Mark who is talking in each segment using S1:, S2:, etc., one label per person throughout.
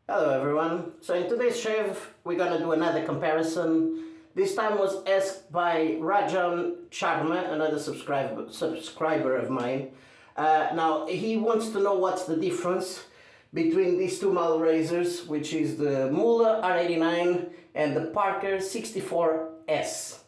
S1: Hello everyone. So in today's shave we're gonna do another comparison. This time was asked by Rajan Sharma, another subscriber of mine. Now he wants to know what's the difference between these two model razors, which is the Mühle R89 and the Parker 64S.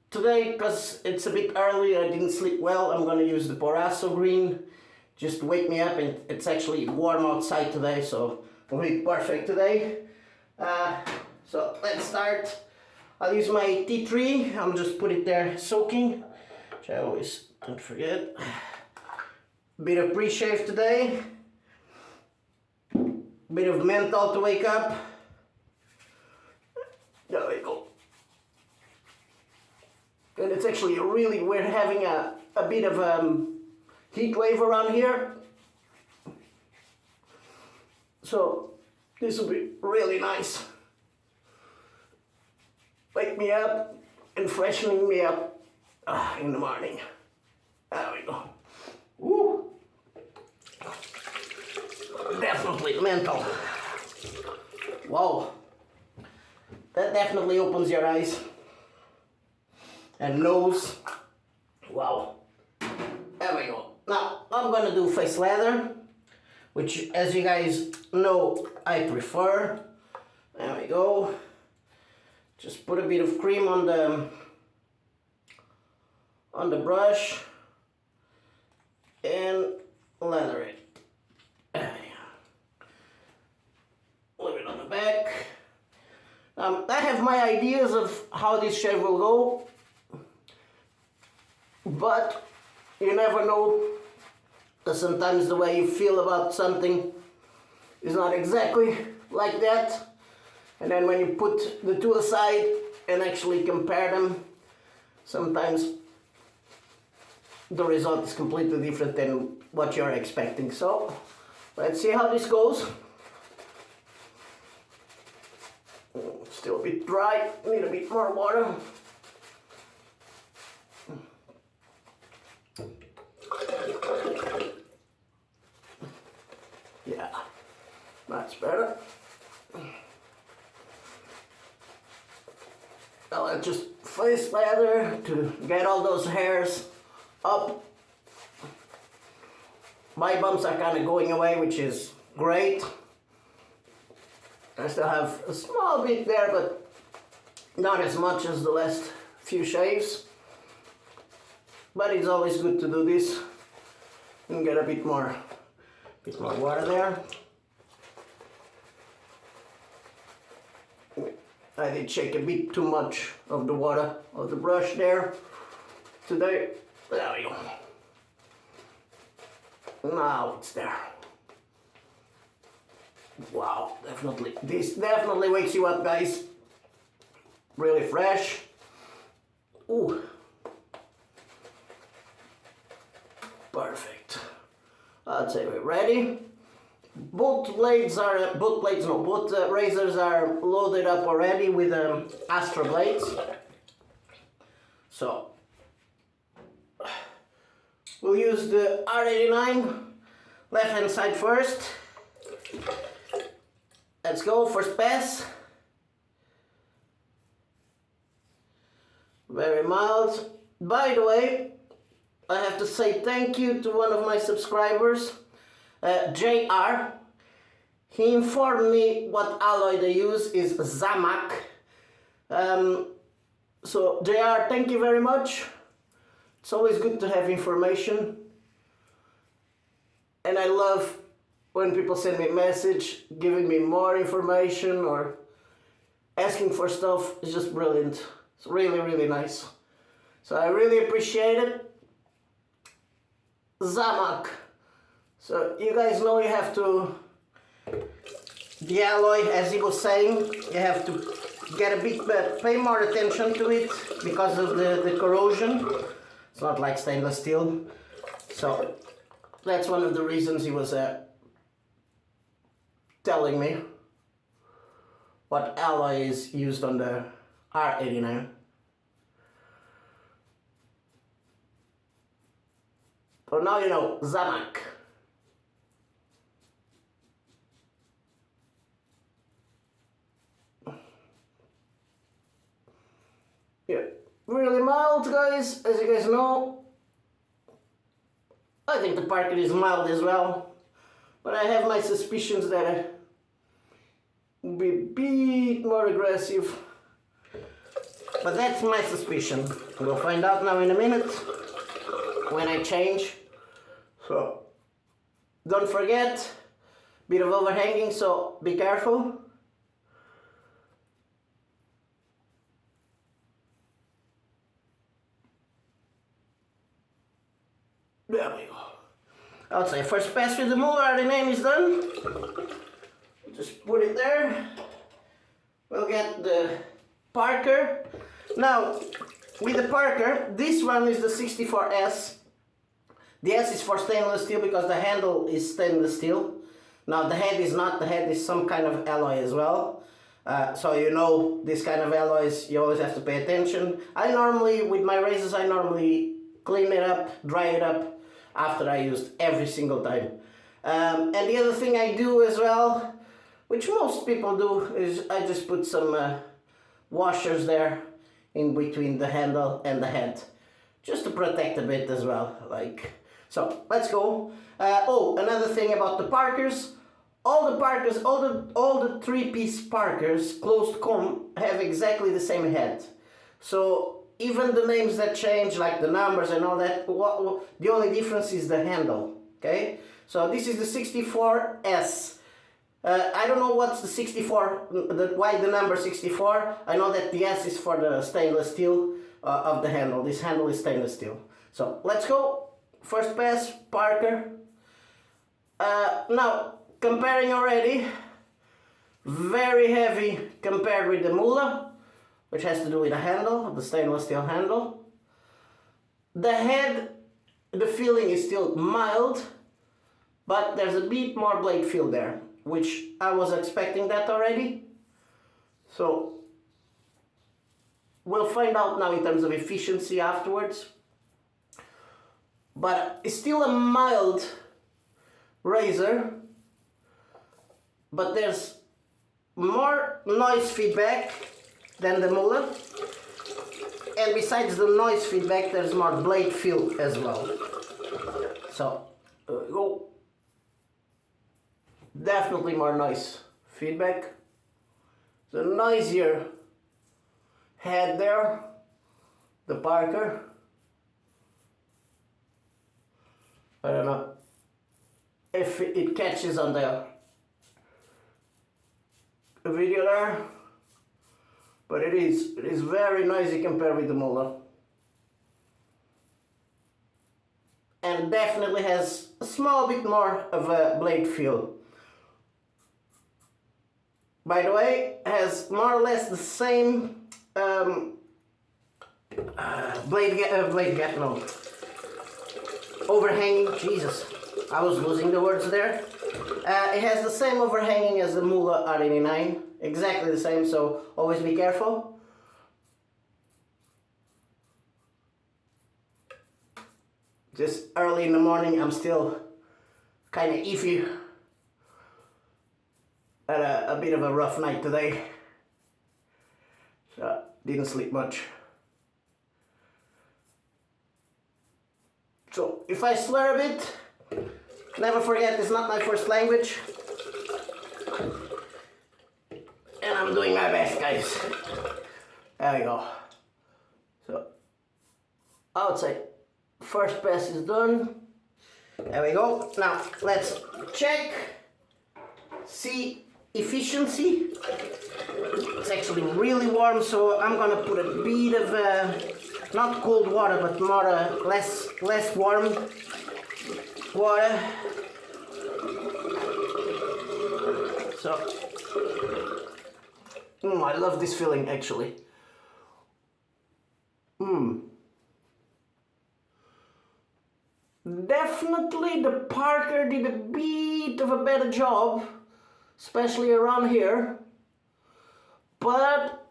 S1: Today, because it's a bit early, I didn't sleep well, I'm gonna use the Proraso Green just to wake me up, and it's actually warm outside today, so it'll be perfect today. So let's start. I'll use my T3. I'll just put it there soaking, which I always don't forget. Bit of pre-shave today. Bit of menthol to wake up. There we go. And it's actually really, we're having a bit of heat wave around here, so this will be really nice. Wake me up and freshening me up in the morning. There we go. Woo! Definitely menthol. Wow, that definitely opens your eyes and nose. Wow. There we go. Now, I'm gonna do face leather, which, as you guys know, I prefer. There we go. Just put a bit of cream on the brush and lather it. There we go. Leave it on the back. I have my ideas of how this shave will go, but you never know, because sometimes the way you feel about something is not exactly like that. And then when you put the two aside and actually compare them, sometimes the result is completely different than what you're expecting. So let's see how this goes. Still a bit dry, need a bit more water. Yeah, that's better. I'll just face lather to get all those hairs up. My bumps are kind of going away, which is great. I still have a small bit there, but not as much as the last few shaves. But it's always good to do this and get a bit more water there. I did shake a bit too much of the water of the brush there today. There we go. Now it's there. Wow, definitely. This definitely wakes you up, guys. Really fresh. Ooh. Perfect. I'd say we're ready. Both razors are loaded up already with Astra Blades. So we'll use the R89 left hand side first. Let's go, first pass. Very mild. By the way, I have to say thank you to one of my subscribers, JR. He informed me what alloy they use is Zamak. So JR, thank you very much. It's always good to have information. And I love when people send me a message giving me more information or asking for stuff. It's just brilliant. It's really, really nice. So I really appreciate it. Zamak. So you guys know you have to, the alloy, as he was saying, you have to get a bit, pay more attention to it because of the corrosion. It's not like stainless steel. So that's one of the reasons he was telling me what alloy is used on the R89. So now you know, Zamak. really mild, guys, as you guys know. I think the Parker is mild as well, but I have my suspicions that it will be a bit more aggressive. But that's my suspicion. We'll find out now in a minute when I change. So don't forget, bit of overhanging, so be careful. There we go. I would say first pass with the Mühle R89 is done. Just put it there. We'll get the Parker. Now, with the Parker, this one is the 64S. The S is for stainless steel because the handle is stainless steel. Now the head is not, the head is some kind of alloy as well. So you know, this kind of alloys, you always have to pay attention. I normally, with my razors, I normally clean it up, dry it up after I used every single time. And the other thing I do as well, which most people do, is I just put some washers there in between the handle and the head, just to protect a bit as well. So let's go. Oh, another thing about the Parkers. All the Parkers, all the three-piece Parkers, closed comb, have exactly the same head. So even the names that change, like the numbers and all that, the only difference is the handle. Okay. So this is the 64S. I don't know what's the 64, why the number 64. I know that the S is for the stainless steel of the handle. This handle is stainless steel. So let's go. First pass, Parker. Now, comparing already, very heavy compared with the Mühle, which has to do with the handle, the stainless steel handle. The head, the feeling is still mild, but there's a bit more blade feel there, which I was expecting that already. So we'll find out now in terms of efficiency afterwards. But it's still a mild razor, but there's more noise feedback than the Mühle, and besides the noise feedback, there's more blade feel as well. So, go. Definitely more noise feedback. The noisier head there, the Parker. I don't know if it catches on the video there, but it is very noisy compared with the Mühle, and definitely has a small bit more of a blade feel. By the way, has more or less the same overhanging. Jesus, I was losing the words there. It has the same overhanging as the Mühle R89, exactly the same, so always be careful. Just early in the morning, I'm still kind of iffy. Had a bit of a rough night today, so didn't sleep much. So if I slur a bit, never forget it's not my first language, and I'm doing my best, guys. There we go. So I would say first pass is done. There we go. Now let's check, see efficiency. It's actually really warm, so I'm gonna put a bit of not cold water, but more less warm water. So I love this feeling actually. Definitely the Parker did a bit of a better job, especially around here, but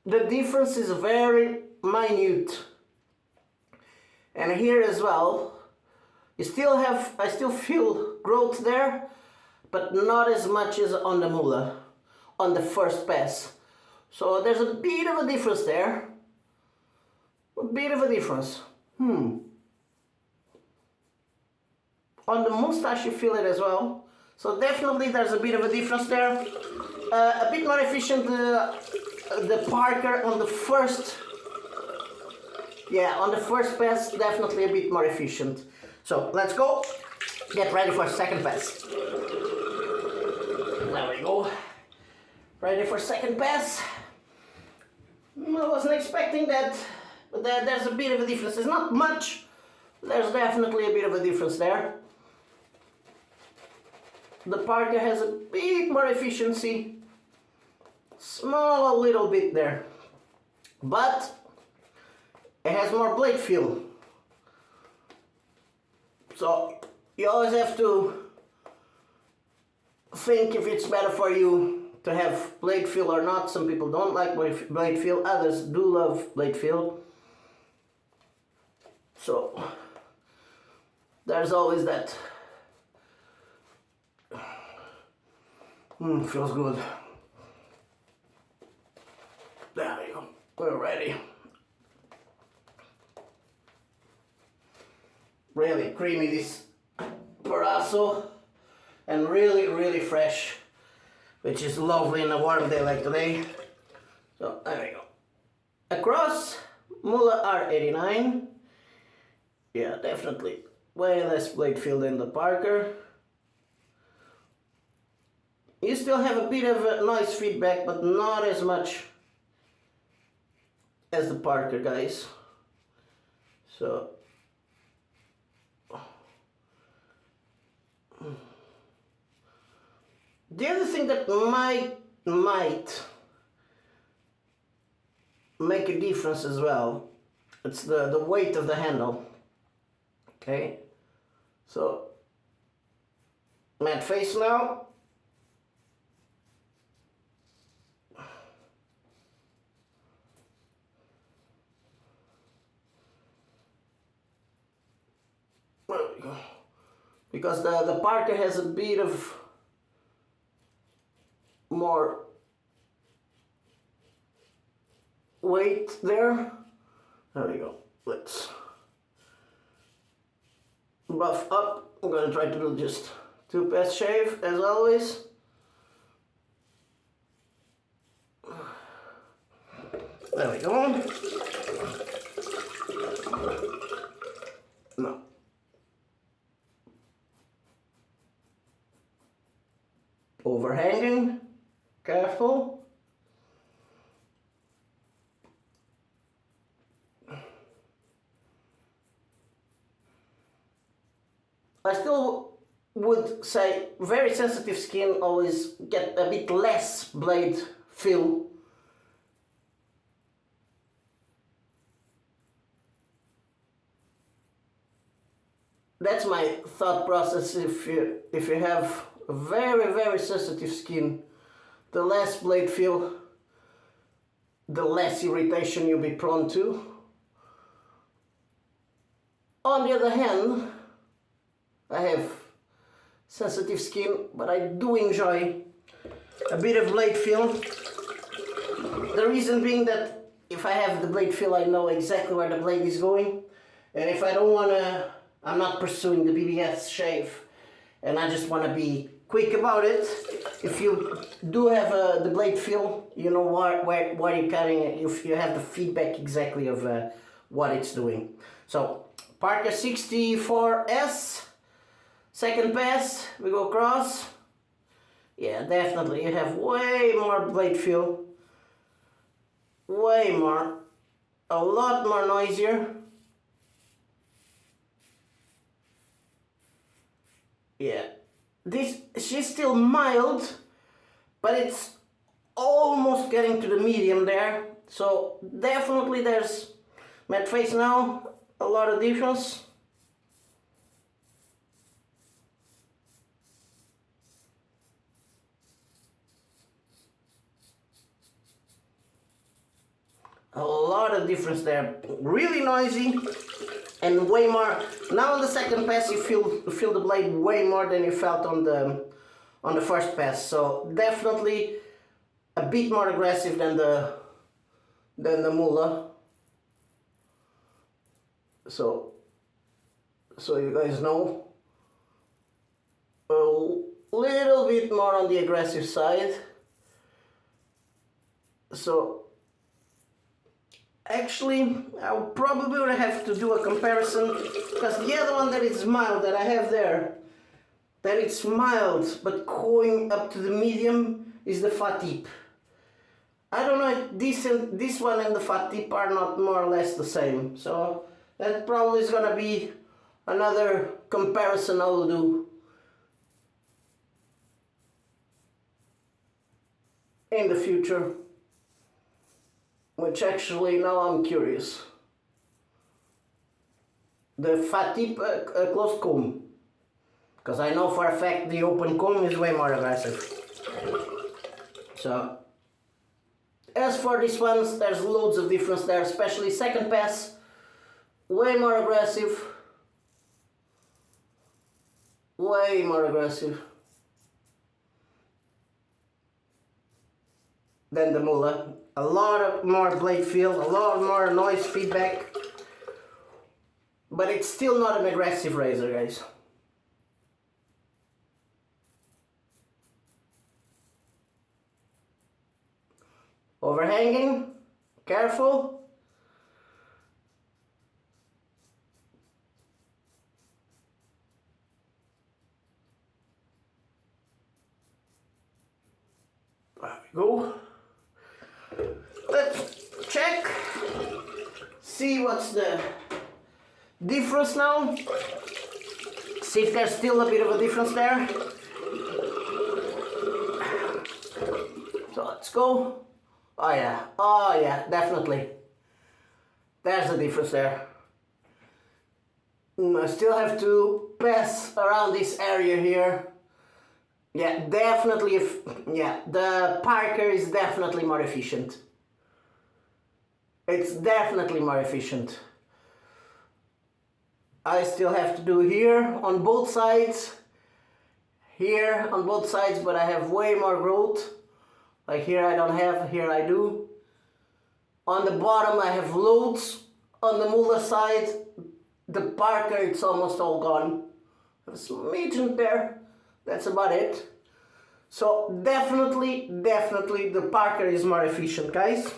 S1: the difference is very minute. And here as well, I still feel growth there, but not as much as on the Mühle, on the first pass. So there's a bit of a difference there. A bit of a difference. On the mustache you feel it as well. So definitely there's a bit of a difference there. A bit more efficient the Parker on the first. Yeah, on the first pass definitely a bit more efficient. So let's go. Get ready for second pass. There we go. Ready for second pass. I wasn't expecting that, but there's a bit of a difference. It's not much. There's definitely a bit of a difference there. The Parker has a bit more efficiency. Small little bit there. But it has more blade feel. So you always have to think if it's better for you to have blade feel or not. Some people don't like blade feel, others do love blade feel. So there's always that. Feels good. There we go. We're ready. Really creamy this Proraso, and really fresh, which is lovely in a warm day like today. So there we go. Across Mühle R89. Yeah, definitely way less blade feel than the Parker. You still have a bit of a noise feedback, but not as much as the Parker, guys. So the other thing that might make a difference as well, it's the weight of the handle. Okay, so matte face now. There we go. Because the Parker has a bit of more weight there. There we go. Let's buff up. I'm gonna try to do just 2-pass shave as always. There we go. No. Overhanging. Careful. I still would say very sensitive skin always get a bit less blade feel. That's my thought process. If you have a very sensitive skin, the less blade feel, the less irritation you'll be prone to. On the other hand, I have sensitive skin, but I do enjoy a bit of blade feel. The reason being that if I have the blade feel, I know exactly where the blade is going. And if I don't want to, I'm not pursuing the BBS shave, and I just want to be quick about it. If you do have the blade feel, you know where you're cutting it, if you have the feedback exactly of what it's doing. So Parker 64S, second pass, we go across. Yeah, definitely you have way more blade feel, way more, a lot more noisier. Yeah, she's still mild, but it's almost getting to the medium there. So definitely there's matte face now, a lot of difference. A lot of difference there, really noisy and way more. Now on the second pass you feel the blade way more than you felt on the first pass. So definitely a bit more aggressive than the Mühle. So you guys know, a little bit more on the aggressive side. So actually I probably would have to do a comparison, because the other one that is mild that I have there, that it's mild but going up to the medium, is the fat tip. I don't know if this one and the fat tip are not more or less the same, so that probably is gonna be another comparison I'll do in the future, which actually now I'm curious. The fat tip closed comb, because I know for a fact the open comb is way more aggressive. So as for these ones, there's loads of difference there, especially second pass, way more aggressive. Way more aggressive than the Mühle. A lot of more blade feel, a lot more noise feedback, but it's still not an aggressive razor, guys. Overhanging, careful. There we go. Let's check, see what's the difference now. See if there's still a bit of a difference there. So let's go. Oh yeah, definitely. There's a difference there. I still have to pass around this area here. Yeah, definitely, the Parker is definitely more efficient. It's definitely more efficient. I still have to do here on both sides. Here on both sides, but I have way more growth. Like here I don't have, here I do. On the bottom I have loads. On the Mühle side, the Parker, it's almost all gone. I have a smidgen there. That's about it. So definitely the Parker is more efficient, guys.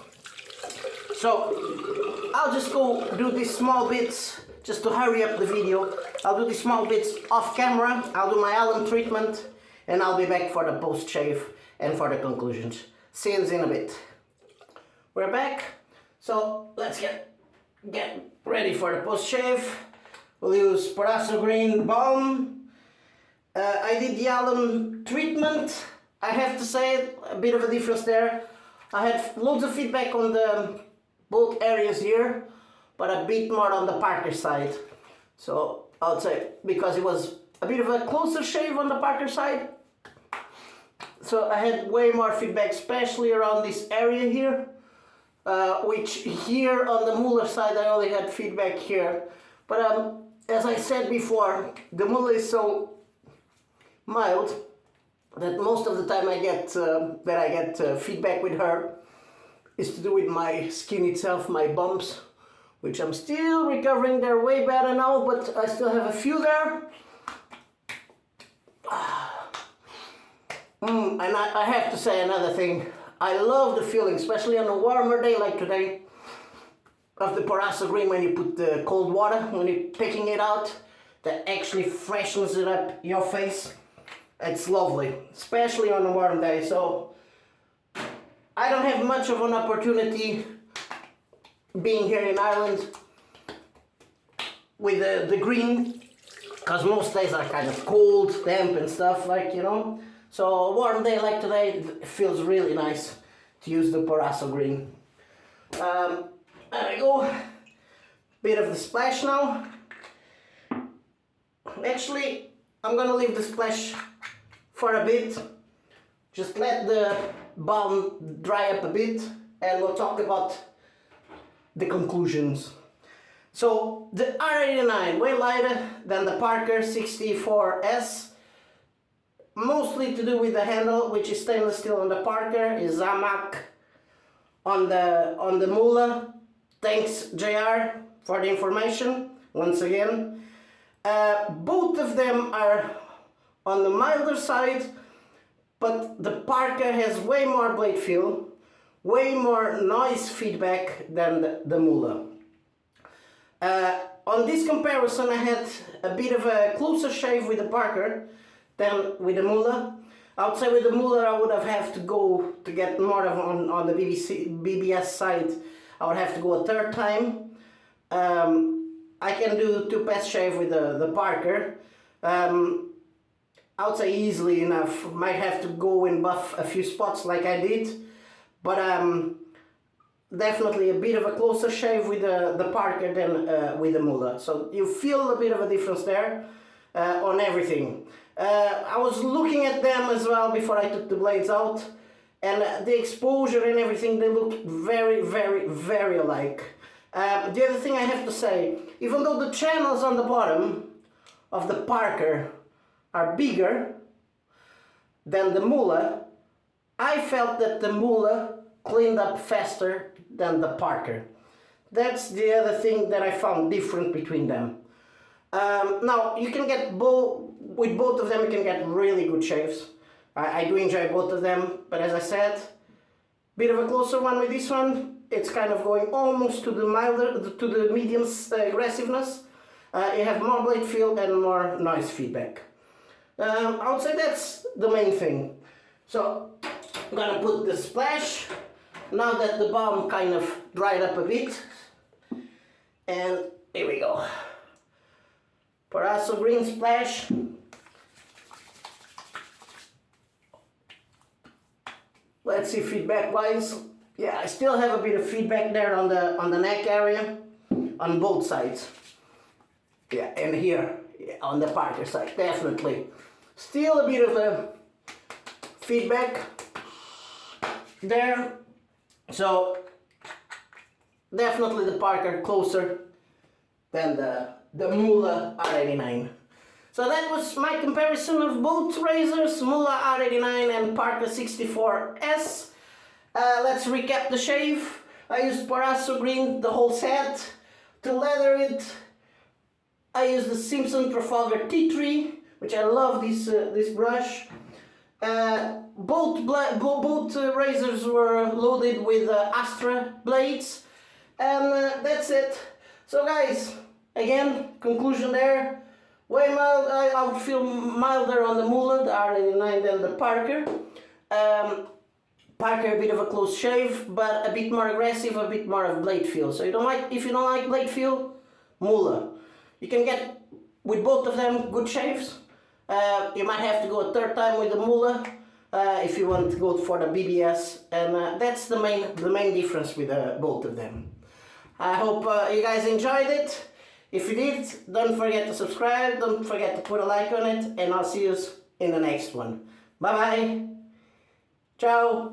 S1: So I'll just go do these small bits just to hurry up the video. I'll do these small bits off camera. I'll do my alum treatment and I'll be back for the post shave and for the conclusions. See you in a bit. We're back. So let's get ready for the post shave. We'll use Proraso Green Balm. I did the alum treatment. I have to say a bit of a difference there. I had loads of feedback on the both areas here, but a bit more on the Parker side. So I would say because it was a bit of a closer shave on the Parker side. So I had way more feedback, especially around this area here. Which here on the Mühle side I only had feedback here. But as I said before, the Mühle is so mild that most of the time I get feedback with her is to do with my skin itself, my bumps, which I'm still recovering. They're way better now, but I still have a few there. And I have to say another thing. I love the feeling, especially on a warmer day like today, of the Proraso Green when you put the cold water, when you're picking it out, that actually freshens it up your face. It's lovely, especially on a warm day. So I don't have much of an opportunity being here in Ireland with the green, because most days are kind of cold, damp and stuff, like, you know. So a warm day like today, it feels really nice to use the Proraso Green. There we go. Bit of the splash now. Actually, I'm gonna leave the splash for a bit. Just let the balm dry up a bit and we'll talk about the conclusions. So the R89, way lighter than the Parker 64S. Mostly to do with the handle, which is stainless steel on the Parker, is Zamac on the Mühle. Thanks JR for the information. once again. Both of them are on the milder side, but the Parker has way more blade feel, way more noise feedback than the Mühle. On this comparison, I had a bit of a closer shave with the Parker than with the Mühle. I would say with the Mühle I would have to go to get more of on the BBS side. I would have to go a third time. I can do 2-pass shave with the Parker. I would say easily enough. Might have to go and buff a few spots like I did, but definitely a bit of a closer shave with the Parker than with the Mühle. So you feel a bit of a difference there on everything. I was looking at them as well before I took the blades out, and the exposure and everything, they look very, very, very alike. The other thing I have to say, even though the channels on the bottom of the Parker are bigger than the Mühle, I felt that the Mühle cleaned up faster than the Parker. That's the other thing that I found different between them. Now, you can get with both of them, you can get really good shaves. I do enjoy both of them, but as I said, bit of a closer one with this one. It's kind of going almost to the milder, to the medium aggressiveness. You have more blade feel and more noise feedback. I would say that's the main thing. So I'm gonna put the splash now that the balm kind of dried up a bit, and here we go. Proraso Green splash. Let's see feedback wise. Yeah, I still have a bit of feedback there on the neck area on both sides. Yeah, and here on the Parker side, definitely. Still a bit of a feedback there. So definitely the Parker closer than the Mühle R89. So that was my comparison of both razors, Mühle R89 and Parker 64S. Let's recap the shave. I used Proraso Green, the whole set. To leather it, I used the Simpson Trafalgar T3, which I love this brush. Both razors were loaded with Astra Blades, and that's it. So guys, again, conclusion there. Way mild. I would feel milder on the Mühle, the R89, than the Parker. Parker a bit of a close shave, but a bit more aggressive, a bit more of blade feel. So if you don't like blade feel, Mühle. You can get with both of them good shaves. You might have to go a third time with the Mühle if you want to go for the BBS, and that's the main difference with both of them. I hope you guys enjoyed it. If you did, don't forget to subscribe, don't forget to put a like on it, and I'll see you in the next one. Bye bye. Ciao.